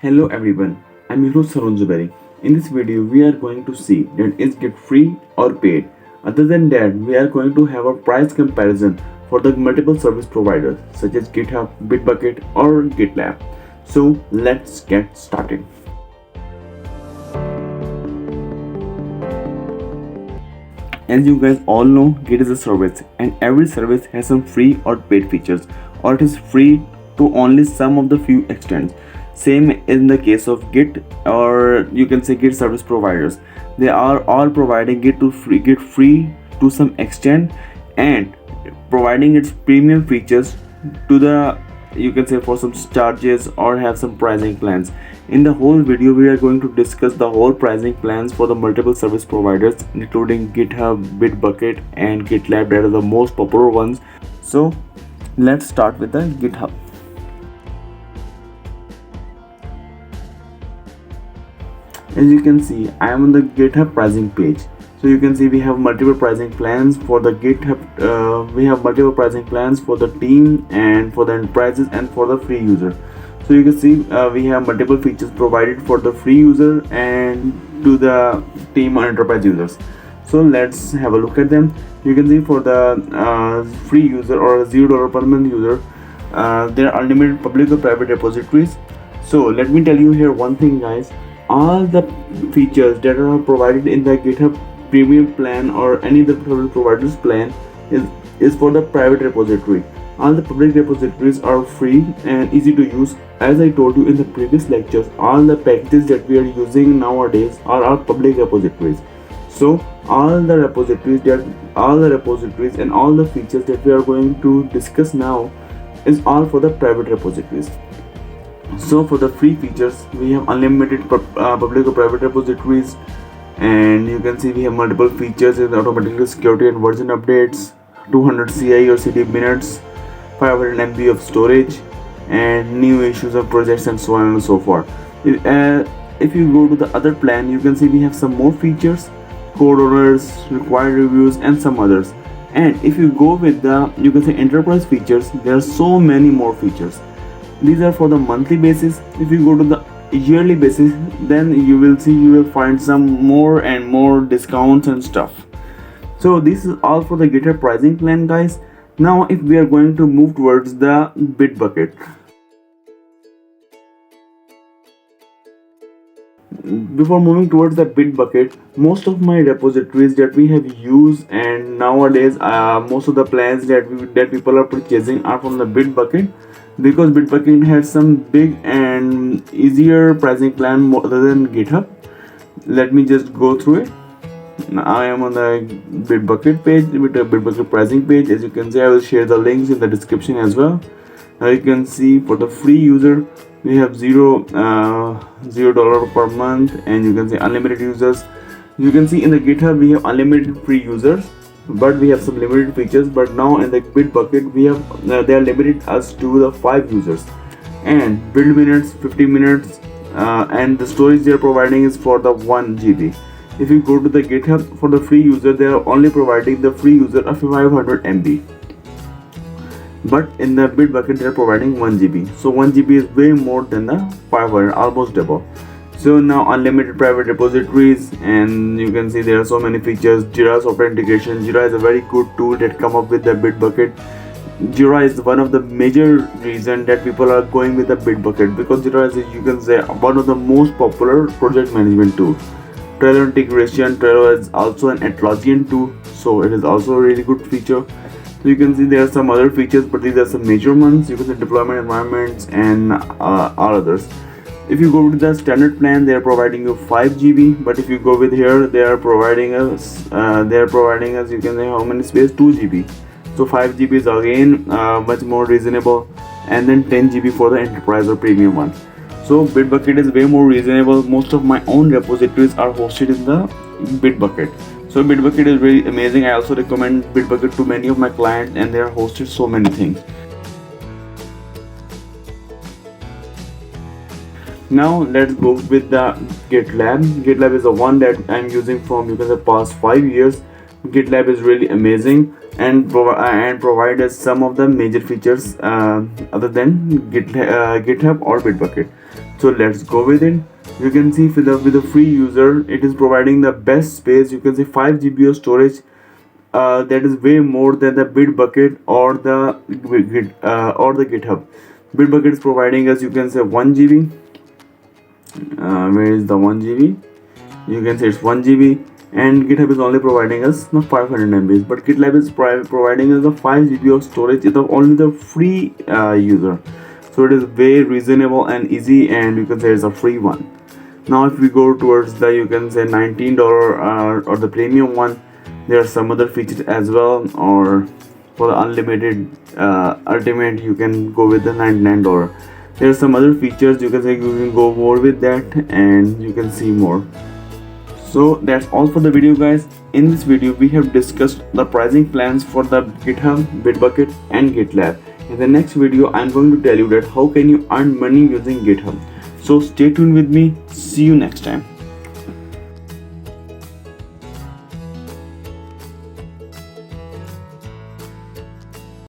Hello everyone, I'm your host Haroon Zuberi. In this video, we are going to see that is Git free or paid. Other than that, we are going to have a price comparison for the multiple service providers such as GitHub, Bitbucket or GitLab. So let's get started. As you guys all know, Git is a service and every service has some free or paid features, or it is free to only some of the few extents. Same in the case of Git, or you can say Git service providers. They are all providing Git free to some extent and providing its premium features to the, you can say, for some charges or have some pricing plans. In the whole video, we are going to discuss the whole pricing plans for the multiple service providers, including GitHub, Bitbucket and GitLab, that are the most popular ones. So let's start with the GitHub. As you can see, I am on the GitHub pricing page. So you can see we have multiple pricing plans for the GitHub. We have multiple pricing plans for the team and for the enterprises and for the free user. So you can see we have multiple features provided for the free user and to the team or enterprise users. So let's have a look at them. You can see for the free user or $0 per month user, there are unlimited public or private repositories. So let me tell you here one thing, guys. All the features that are provided in the GitHub premium plan or any of the service providers plan is for the private repository. All the public repositories are free and easy to use. As I told you in the previous lectures, all the packages that we are using nowadays are our public repositories. So all the repositories and all the features that we are going to discuss now is all for the private repositories. So for the free features, we have unlimited public or private repositories, and you can see we have multiple features in automatic security and version updates, 200 CI or CD minutes, 500 MB of storage, and new issues of projects and so on and so forth. If you go to the other plan, you can see we have some more features, code owners, required reviews, and some others. And if you go with the, you can say, enterprise features, there are so many more features. These are for the monthly basis. If you go to the yearly basis, then you will find some more and more discounts and stuff. So this is all for the GitHub pricing plan, guys. Now if we are going to move towards the Bitbucket. Before moving towards the Bitbucket, most of my repositories that we have used and nowadays most of the plans that people are purchasing are from the Bitbucket, because Bitbucket has some big and easier pricing plan other than GitHub. Let me just go through it. Now I am on the Bitbucket page with the Bitbucket pricing page. As you can see, I will share the links in the description as well. Now you can see for the free user, we have $0 per month, and you can see unlimited users. You can see in the GitHub we have unlimited free users, but we have some limited features. But now in the Bitbucket we have they are limited us to the 5 users, and build minutes 50 minutes, and the storage they are providing is for the 1 GB. If you go to the GitHub, for the free user they are only providing the free user of 500 MB, but in the Bitbucket they are providing 1 GB. So 1 GB is way more than the 500, almost double. So now unlimited private repositories, and you can see there are so many features. Jira software integration. Jira is a very good tool that come up with the Bitbucket. Jira is one of the major reason that people are going with the Bitbucket, because Jira is, you can say, one of the most popular project management tool. Trello integration. Trello is also an Atlassian tool, so it is also a really good feature. So you can see there are some other features, but these are some major ones. You can see deployment environments and all others. If you go with the standard plan, they are providing you 5 GB, but if you go with here, they are providing us you can say how many space, 2 GB. So 5 GB is again much more reasonable, and then 10 GB for the enterprise or premium one. So Bitbucket is way more reasonable. Most of my own repositories are hosted in the Bitbucket. So Bitbucket is really amazing. I also recommend Bitbucket to many of my clients, and they are hosted so many things. Now let's go with the GitLab. GitLab is the one that I'm using from, you can say, past 5 years. GitLab is really amazing and provide us some of the major features other than GitHub or Bitbucket. So let's go with it. You can see with the free user, it is providing the best space. You can see 5 GB of storage. That is way more than the Bitbucket or the GitHub. Bitbucket is providing us, you can say, 1 GB. Where is the 1 GB? You can say it's 1 GB, and GitHub is only providing us the 500 MB, but GitLab is providing us the 5 GB of storage. It's only the free user, so it is very reasonable and easy, and you can say it's a free one. Now if we go towards the, you can say, $19 or the premium one, there are some other features as well, or for the unlimited ultimate you can go with the $99. There are some other features, you can say, you can go more with that and you can see more. So that's all for the video, guys. In this video we have discussed the pricing plans for the GitHub, Bitbucket and GitLab. In the next video I'm going to tell you that how can you earn money using GitHub. So stay tuned with me. See you next time.